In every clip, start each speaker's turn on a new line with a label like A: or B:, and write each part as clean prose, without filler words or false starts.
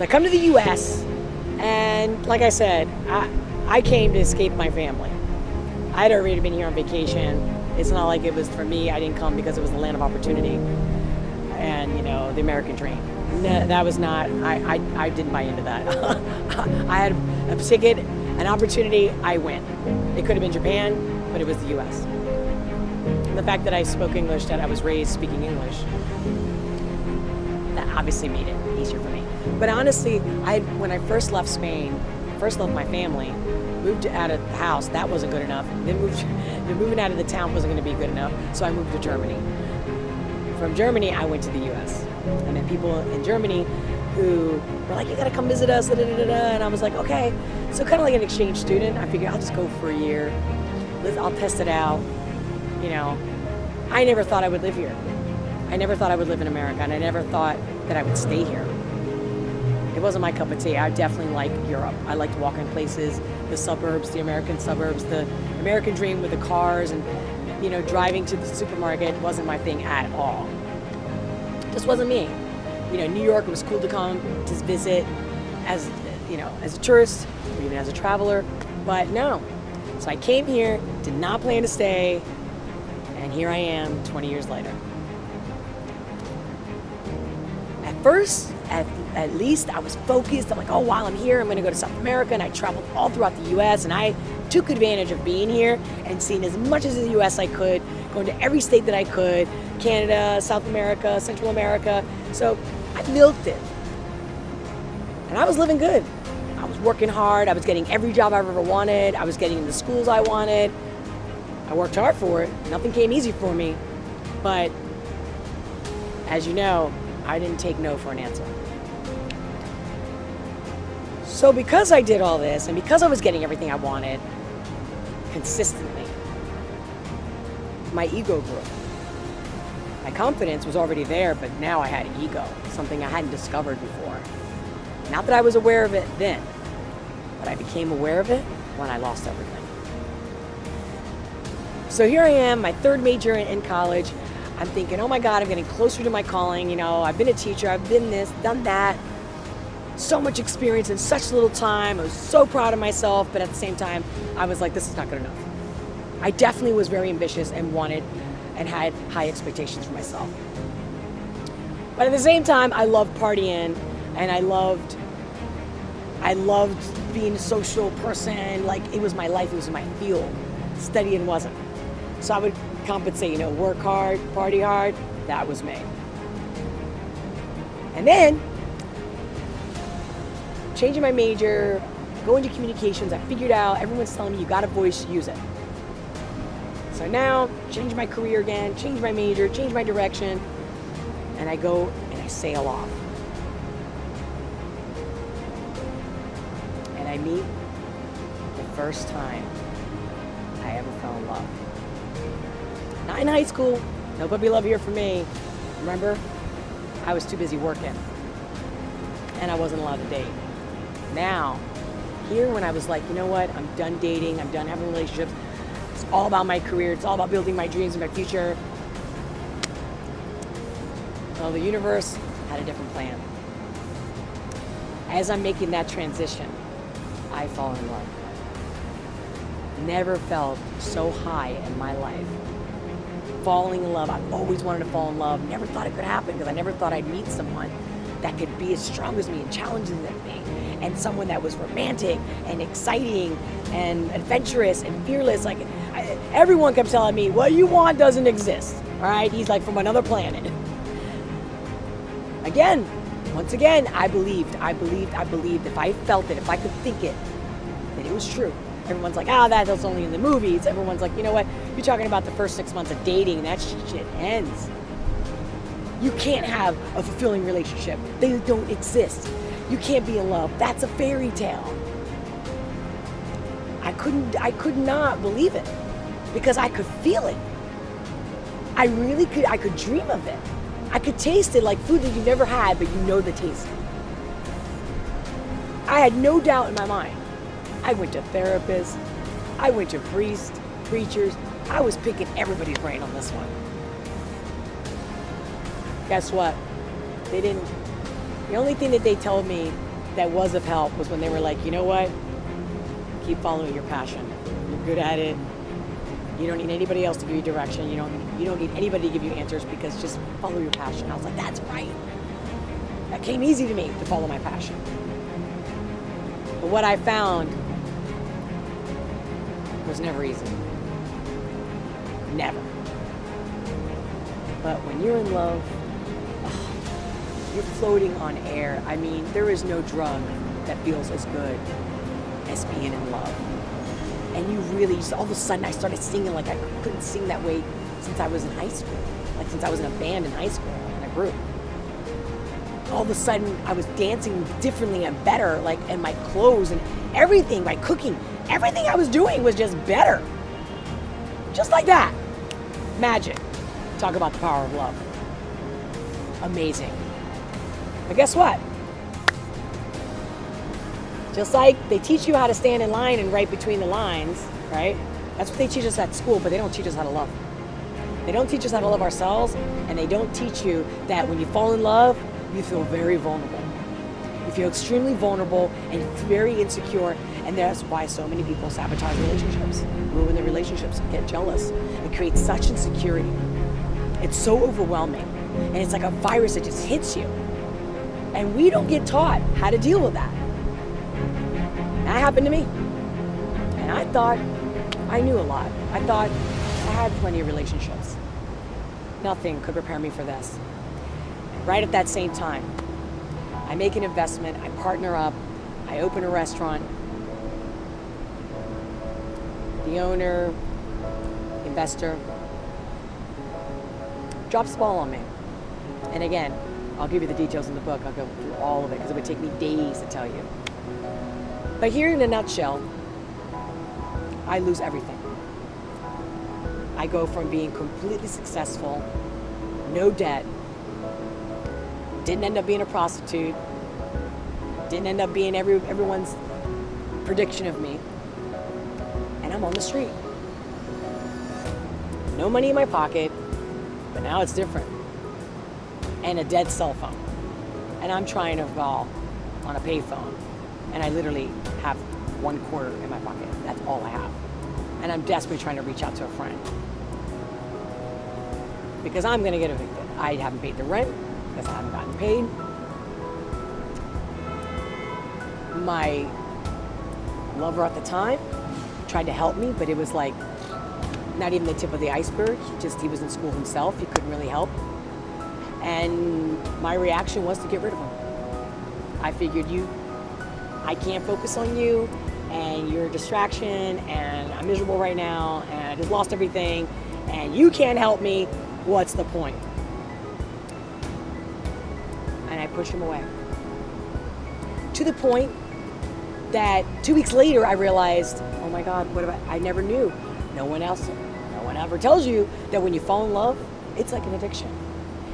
A: So I come to the US, and like I said, I came to escape my family. I had already been here on vacation. It's not like it was for me. I didn't come because it was the land of opportunity and, you know, the American dream. No, that was not, I didn't buy into that. I had a ticket, an opportunity, I went. It could have been Japan, but it was the US. And the fact that I spoke English, that I was raised speaking English, that obviously made it easier for me. But honestly, when I first left Spain, first left my family, moved out of the house, that wasn't good enough. Then moving out of the town wasn't going to be good enough, so I moved to Germany. From Germany, I went to the US. And then people in Germany who were like, you gotta come visit us, da, da, da, da. And I was like, okay. So kind of like an exchange student, I figured I'll just go for a year. I'll test it out. You know, I never thought I would live here. I never thought I would live in America, and I never thought that I would stay here. It wasn't my cup of tea. I definitely like Europe. I like to walk in places, the suburbs, the American American dream with the cars and, you know, driving to the supermarket wasn't my thing at all. Just wasn't me. You know, New York, it was cool to come to visit as, you know, as a tourist or even as a traveler, but no. So I came here, did not plan to stay, and here I am 20 years later. At first, at least I was focused. I'm like, oh, while I'm here, I'm gonna go to South America, and I traveled all throughout the US, and I took advantage of being here and seeing as much as the US I could, going to every state that I could, Canada, South America, Central America. So I milked it. And I was living good. I was working hard. I was getting every job I've ever wanted. I was getting in the schools I wanted. I worked hard for it. Nothing came easy for me. But as you know, I didn't take no for an answer. So because I did all this and because I was getting everything I wanted consistently, my ego grew. My confidence was already there, but now I had ego, something I hadn't discovered before. Not that I was aware of it then, but I became aware of it when I lost everything. So here I am, my third major in college. I'm thinking, oh my God, I'm getting closer to my calling. You know, I've been a teacher, I've been this, done that. So much experience in such little time. I was so proud of myself, but at the same time, I was like, this is not good enough. I definitely was very ambitious and wanted and had high expectations for myself. But at the same time, I loved partying and I loved being a social person. Like, it was my life, it was my field. Studying wasn't. So I would compensate, you know, work hard, party hard. That was me. And then, changing my major, going to communications, I figured out, everyone's telling me you got a voice, use it. So now, change my career again, change my major, change my direction, and I go and I sail off. And I meet the first time I ever fell in love. Not in high school, no puppy love here for me. Remember, I was too busy working, and I wasn't allowed to date. Now, here when I was like, you know what, I'm done dating, I'm done having relationships, it's all about my career, it's all about building my dreams and my future. Well, the universe had a different plan. As I'm making that transition, I fall in love. Never felt so high in my life. Falling in love, I've always wanted to fall in love. Never thought it could happen because I never thought I'd meet someone that could be as strong as me and challenging than me. And someone that was romantic and exciting and adventurous and fearless. Like, everyone kept telling me, what you want doesn't exist. All right, he's like from another planet. Once again, I believed. If I felt it, if I could think it, then it was true. Everyone's like, that's only in the movies. Everyone's like, you know what? You're talking about the first 6 months of dating. That shit ends. You can't have a fulfilling relationship. They don't exist. You can't be in love. That's a fairy tale. I could not believe it because I could feel it. I really could. I could dream of it. I could taste it like food that you never had, but you know the taste. I had no doubt in my mind. I went to therapists. I went to priests, preachers. I was picking everybody's brain on this one. Guess what? They didn't. The only thing that they told me that was of help was when they were like, you know what? Keep following your passion. You're good at it. You don't need anybody else to give you direction. You don't need anybody to give you answers, because just follow your passion. I was like, that's right. That came easy to me, to follow my passion. But what I found was never easy. Never. But when you're in love, you're floating on air. I mean, there is no drug that feels as good as being in love. And you really, just all of a sudden I started singing like I couldn't sing that way since I was in high school. Like since I was in a band in high school, in a group. All of a sudden I was dancing differently and better, like, and my clothes and everything, my cooking, everything I was doing was just better. Just like that. Magic. Talk about the power of love. Amazing. But guess what? Just like they teach you how to stand in line and write between the lines, right? That's what they teach us at school, but they don't teach us how to love. They don't teach us how to love ourselves, and they don't teach you that when you fall in love, you feel very vulnerable. You feel extremely vulnerable and very insecure, and that's why so many people sabotage relationships, ruin their relationships, get jealous, and create such insecurity. It's so overwhelming, and it's like a virus that just hits you. And we don't get taught how to deal with that. That happened to me. And I thought I knew a lot. I thought I had plenty of relationships. Nothing could prepare me for this. Right at that same time, I make an investment, I partner up, I open a restaurant. The owner, investor, drops the ball on me. And again, I'll give you the details in the book. I'll go through all of it because it would take me days to tell you. But here in a nutshell, I lose everything. I go from being completely successful, no debt, didn't end up being a prostitute, didn't end up being everyone's prediction of me, and I'm on the street. No money in my pocket, but now it's different. And a dead cell phone. And I'm trying to call on a payphone, and I literally have $1 in my pocket. That's all I have. And I'm desperately trying to reach out to a friend. Because I'm gonna get evicted. I haven't paid the rent, because I haven't gotten paid. My lover at the time tried to help me, but it was like not even the tip of the iceberg. He was in school himself. He couldn't really help. And my reaction was to get rid of him. I figured I can't focus on you, and you're a distraction, and I'm miserable right now, and I just lost everything, and you can't help me. What's the point? And I pushed him away. To the point that 2 weeks later, I realized, oh my God, I never knew. No one ever tells you that when you fall in love, it's like an addiction.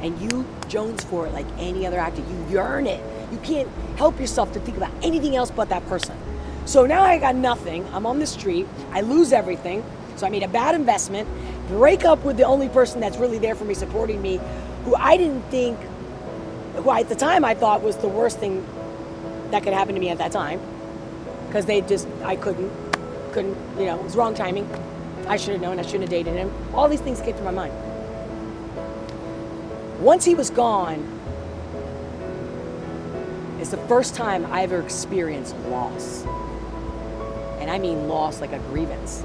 A: And you jones for it like any other actor. You yearn it. You can't help yourself to think about anything else but that person. So now I got nothing. I'm on the street. I lose everything. So I made a bad investment, break up with the only person that's really there for me, supporting me, who at the time I thought was the worst thing that could happen to me at that time. Because I couldn't, it was wrong timing. I should have known, I shouldn't have dated him. All these things came to my mind. Once he was gone, it's the first time I ever experienced loss. And I mean loss like a grievance.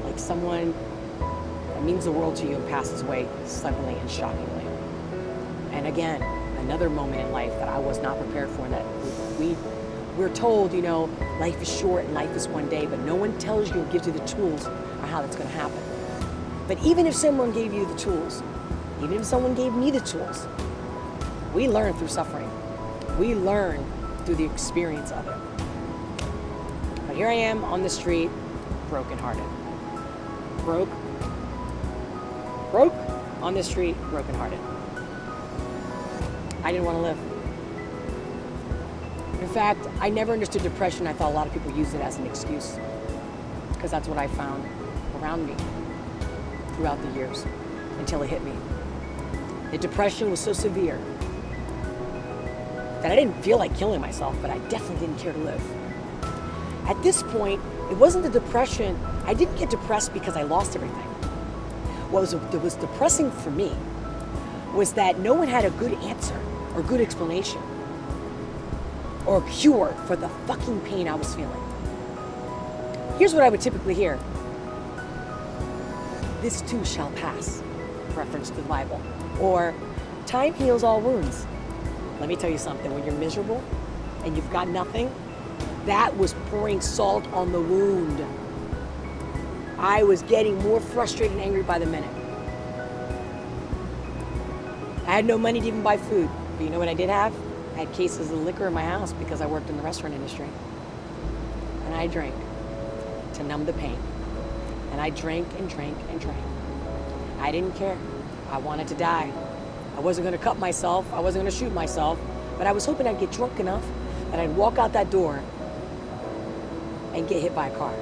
A: Like someone that means the world to you and passes away suddenly and shockingly. And again, another moment in life that I was not prepared for, and that we're told, life is short and life is one day, but no one tells you or gives you the tools on how that's going to happen. But even if someone gave you the tools, even if someone gave me the tools, we learn through suffering. We learn through the experience of it. But here I am on the street, brokenhearted. Broke on the street, brokenhearted. I didn't want to live. In fact, I never understood depression. I thought a lot of people use it as an excuse, because that's what I found around me throughout the years until it hit me. The depression was so severe that I didn't feel like killing myself, but I definitely didn't care to live. At this point, it wasn't the depression. I didn't get depressed because I lost everything. What was depressing for me was that no one had a good answer or good explanation or a cure for the fucking pain I was feeling. Here's what I would typically hear. This too shall pass, reference to the Bible. Or, time heals all wounds. Let me tell you something, when you're miserable and you've got nothing, that was pouring salt on the wound. I was getting more frustrated and angry by the minute. I had no money to even buy food, but you know what I did have? I had cases of liquor in my house because I worked in the restaurant industry. And I drank to numb the pain. And I drank and drank and drank. I didn't care. I wanted to die. I wasn't gonna cut myself. I wasn't gonna shoot myself. But I was hoping I'd get drunk enough that I'd walk out that door and get hit by a car.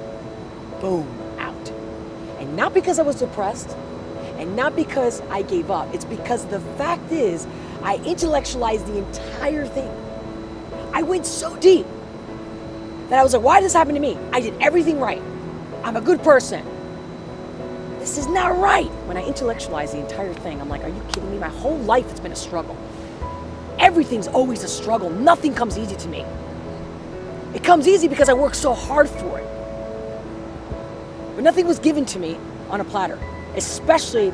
A: Boom, out. And not because I was depressed, and not because I gave up. It's because the fact is, I intellectualized the entire thing. I went so deep that I was like, why did this happen to me? I did everything right. I'm a good person. This is not right. When I intellectualized the entire thing, I'm like, are you kidding me? My whole life it's been a struggle. Everything's always a struggle. Nothing comes easy to me. It comes easy because I work so hard for it. But nothing was given to me on a platter, especially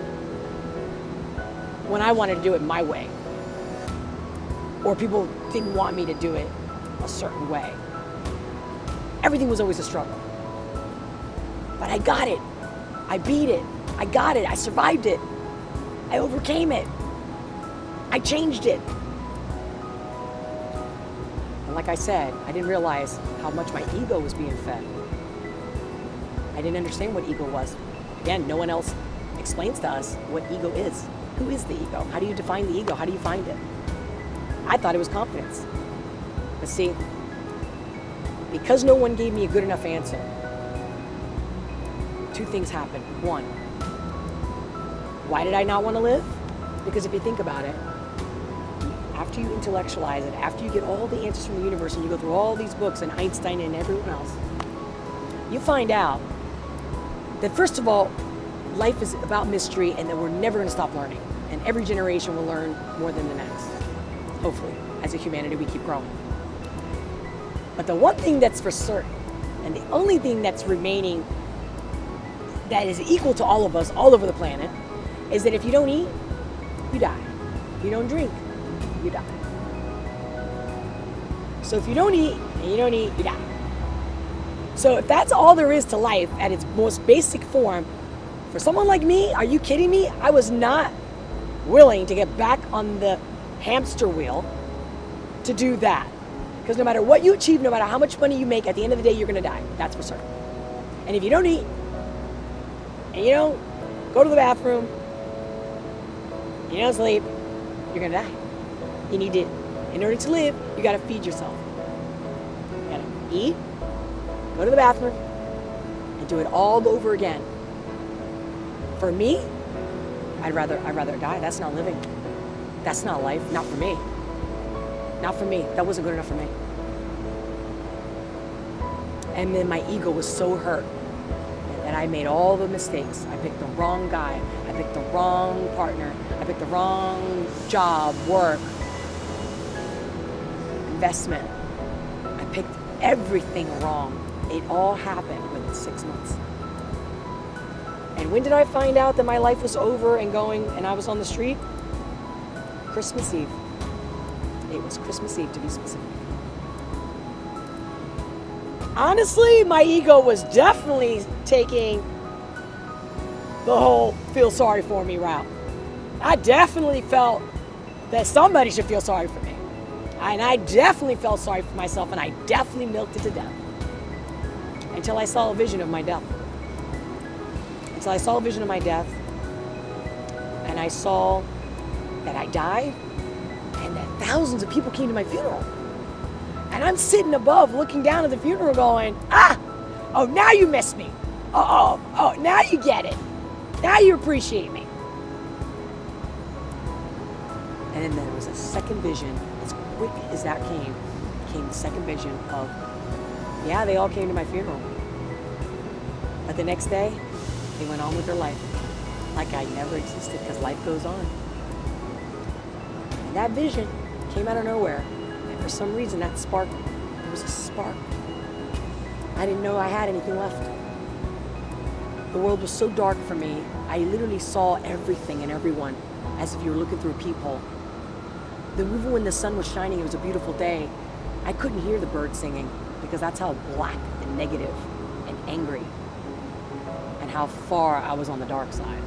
A: when I wanted to do it my way. Or people didn't want me to do it a certain way. Everything was always a struggle. But I got it. I beat it. I got it. I survived it. I overcame it. I changed it. And like I said, I didn't realize how much my ego was being fed. I didn't understand what ego was. Again, no one else explains to us what ego is. Who is the ego? How do you define the ego? How do you find it? I thought it was confidence. But see, because no one gave me a good enough answer, two things happened. One, why did I not want to live? Because if you think about it, after you intellectualize it, after you get all the answers from the universe and you go through all these books and Einstein and everyone else, you find out that first of all, life is about mystery and that we're never going to stop learning. And every generation will learn more than the next. Hopefully, as a humanity, we keep growing. But the one thing that's for certain, and the only thing that's remaining that is equal to all of us all over the planet, is that if you don't eat, you die. If you don't drink, you die. So if you don't eat, and you don't eat, you die. So if that's all there is to life at its most basic form, for someone like me, are you kidding me? I was not willing to get back on the hamster wheel to do that. Because no matter what you achieve, no matter how much money you make, at the end of the day, you're gonna die. That's for certain. And if you don't eat, and you don't go to the bathroom, you don't sleep, you're gonna die. You need to, in order to live, you gotta feed yourself. You gotta eat, go to the bathroom, and do it all over again. For me, I'd rather die. That's not living. That's not life. Not for me. Not for me. That wasn't good enough for me. And then my ego was so hurt that I made all the mistakes. I picked the wrong guy. I picked the wrong partner. I picked the wrong job, work, investment. I picked everything wrong. It all happened within 6 months. And when did I find out that my life was over and going and I was on the street? Christmas Eve. It was Christmas Eve, to be specific. Honestly, my ego was definitely taking the whole feel sorry for me route. I definitely felt that somebody should feel sorry for me. And I definitely felt sorry for myself, and I definitely milked it to death. Until I saw a vision of my death. Until I saw a vision of my death, and I saw that I died, and that thousands of people came to my funeral. And I'm sitting above looking down at the funeral going, oh, now you miss me. Oh, now you get it. Now you appreciate me. And then there was a second vision. It's quick as that came the second vision of, yeah, they all came to my funeral. But the next day, they went on with their life like I never existed, because life goes on. And that vision came out of nowhere. And for some reason, that spark, there was a spark. I didn't know I had anything left. The world was so dark for me. I literally saw everything and everyone as if you were looking through a peephole. Even when the sun was shining, it was a beautiful day, I couldn't hear the birds singing, because that's how black and negative and angry and how far I was on the dark side.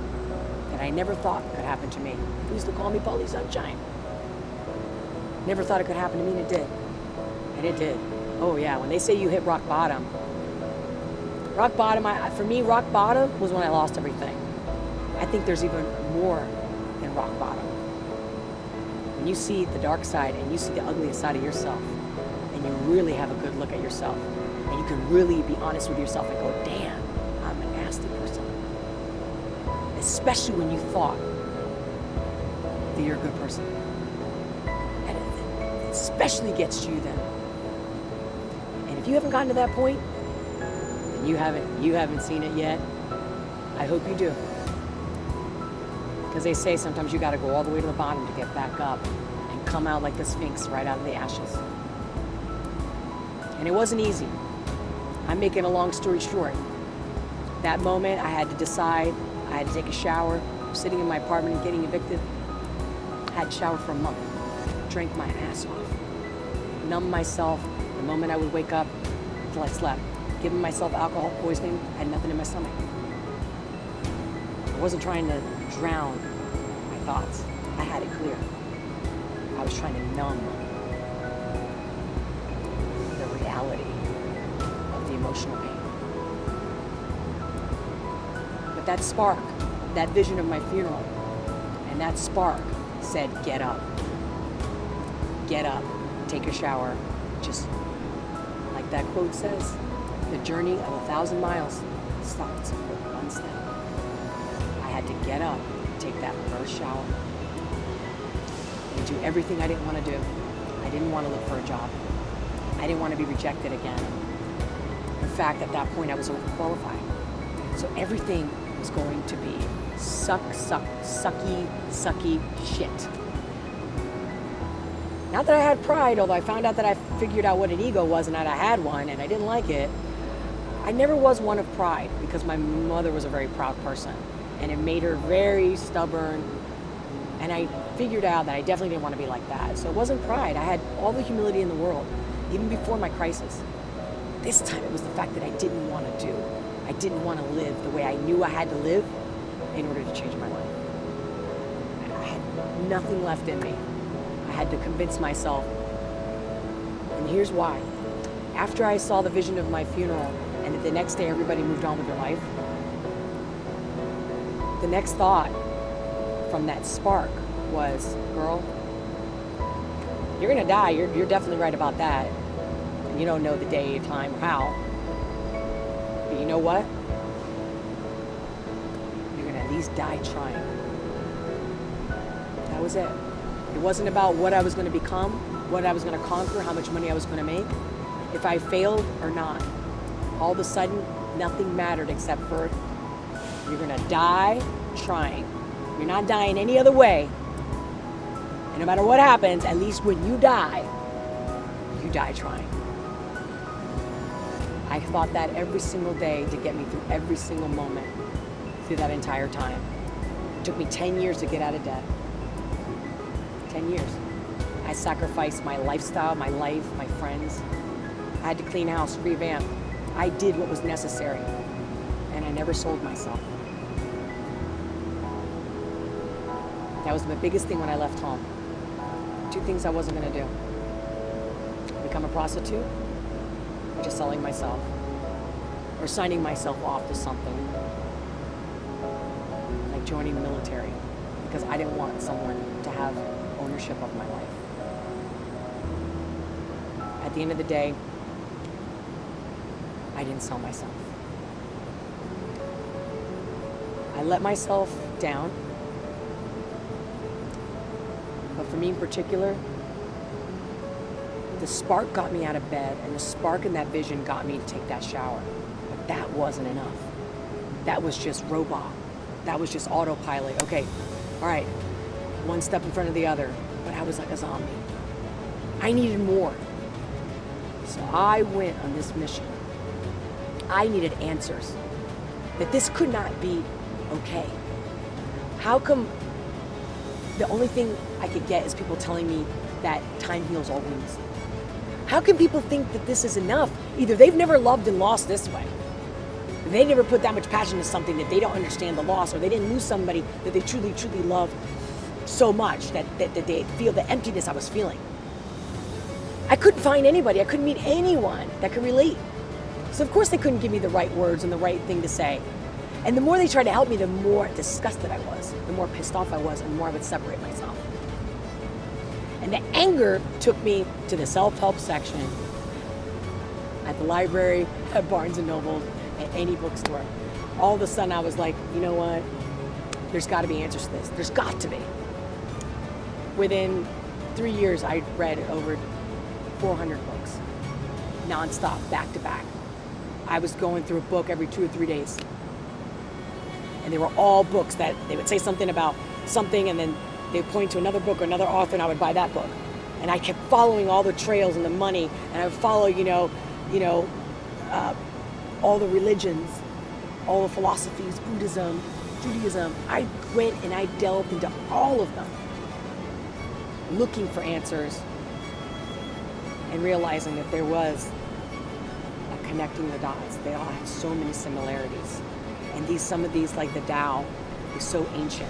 A: And I never thought could happen to me. They used to call me Polly Sunshine. Never thought it could happen to me, and it did. And it did. Oh yeah, when they say you hit rock bottom, for me, rock bottom was when I lost everything. I think there's even more than rock bottom. When you see the dark side and you see the ugliest side of yourself, and you really have a good look at yourself, and you can really be honest with yourself and go, damn, I'm a nasty person. Especially when you thought that you're a good person. And it especially gets you then. And if you haven't gotten to that point, then you haven't seen it yet. I hope you do. Because they say sometimes you got to go all the way to the bottom to get back up and come out like the Sphinx right out of the ashes. And it wasn't easy. I'm making a long story short. That moment, I had to decide. I had to take a shower. I'm sitting in my apartment and getting evicted. I had to shower for a month. Drank my ass off. Numb myself the moment I would wake up until I slept. Giving myself alcohol poisoning. I had nothing in my stomach. I wasn't trying to drown my thoughts. I had it clear. I was trying to numb the reality of the emotional pain. But that spark, that vision of my funeral, and that spark said, get up. Get up, take a shower. Just like that quote says, the journey of 1,000 miles starts with one step. I had to get up, take that first shower, and do everything I didn't want to do. I didn't want to look for a job. I didn't want to be rejected again. In fact, at that point, I was overqualified. So everything was going to be sucky shit. Not that I had pride, although I found out that I figured out what an ego was and that I had one and I didn't like it. I never was one of pride, because my mother was a very proud person, and it made her very stubborn. And I figured out that I definitely didn't want to be like that. So it wasn't pride. I had all the humility in the world, even before my crisis. This time it was the fact that I didn't want to do. I didn't want to live the way I knew I had to live in order to change my life. I had nothing left in me. I had to convince myself. And here's why. After I saw the vision of my funeral, and the next day everybody moved on with their life, the next thought from that spark was, girl, you're gonna die. You're definitely right about that. And you don't know the day, time, or how. But you know what? You're gonna at least die trying. That was it. It wasn't about what I was gonna become, what I was gonna conquer, how much money I was gonna make, if I failed or not. All of a sudden, nothing mattered except for you're gonna die trying. You're not dying any other way. And no matter what happens, at least when you die trying. I thought that every single day to get me through every single moment through that entire time. It took me 10 years to get out of debt. 10 years. I sacrificed my lifestyle, my life, my friends. I had to clean house, revamp. I did what was necessary, and I never sold myself. That was the biggest thing when I left home. 2 things I wasn't gonna do. Become a prostitute, or just selling myself, or signing myself off to something, like joining the military, because I didn't want someone to have ownership of my life. At the end of the day, I didn't sell myself. I let myself down. But for me in particular, The spark got me out of bed, and the spark in that vision got me to take that shower. But that wasn't enough. That was just robot. That was just autopilot. Okay, all right, one step in front of the other. But I was like a zombie. I needed more. So I went on this mission. I needed answers. That this could not be okay. How come the only thing I could get is people telling me that time heals all wounds? How can people think that this is enough? Either they've never loved and lost this way. They never put that much passion into something that they don't understand the loss, or they didn't lose somebody that they truly, truly love so much that they feel the emptiness I was feeling. I couldn't find anybody. I couldn't meet anyone that could relate. So of course they couldn't give me the right words and the right thing to say. And the more they tried to help me, the more disgusted I was, the more pissed off I was, and the more I would separate myself. And the anger took me to the self-help section at the library, at Barnes & Noble, at any bookstore. All of a sudden I was like, you know what? There's got to be answers to this. There's got to be. Within 3 years, I read over 400 books, nonstop, back to back. I was going through a book every 2 or 3 days. And they were all books that they would say something about something, and then they would point to another book or another author, and I would buy that book. And I kept following all the trails and the money, and I would follow, all the religions, all the philosophies, Buddhism, Judaism. I went and I delved into all of them, looking for answers and realizing that there was a connecting the dots. They all had so many similarities. And some of these, like the Tao, is so ancient.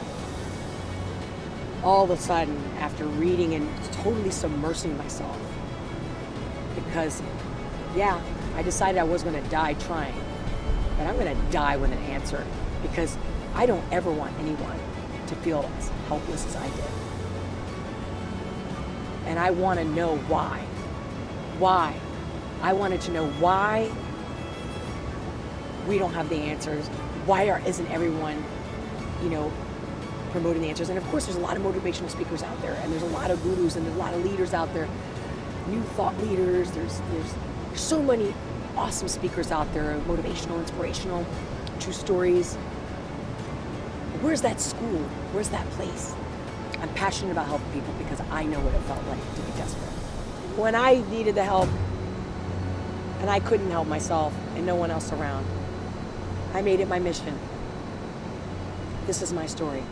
A: All of a sudden, after reading and totally submersing myself, because, yeah, I decided I was going to die trying, but I'm going to die with an answer, because I don't ever want anyone to feel as helpless as I did. And I want to know why. Why? I wanted to know why we don't have the answers. Why isn't everyone, promoting the answers? And of course, there's a lot of motivational speakers out there, and there's a lot of gurus, and there's a lot of leaders out there, new thought leaders. There's so many awesome speakers out there, motivational, inspirational, true stories. Where's that school? Where's that place? I'm passionate about helping people because I know what it felt like to be desperate. When I needed the help, and I couldn't help myself, and no one else around, I made it my mission. This is my story.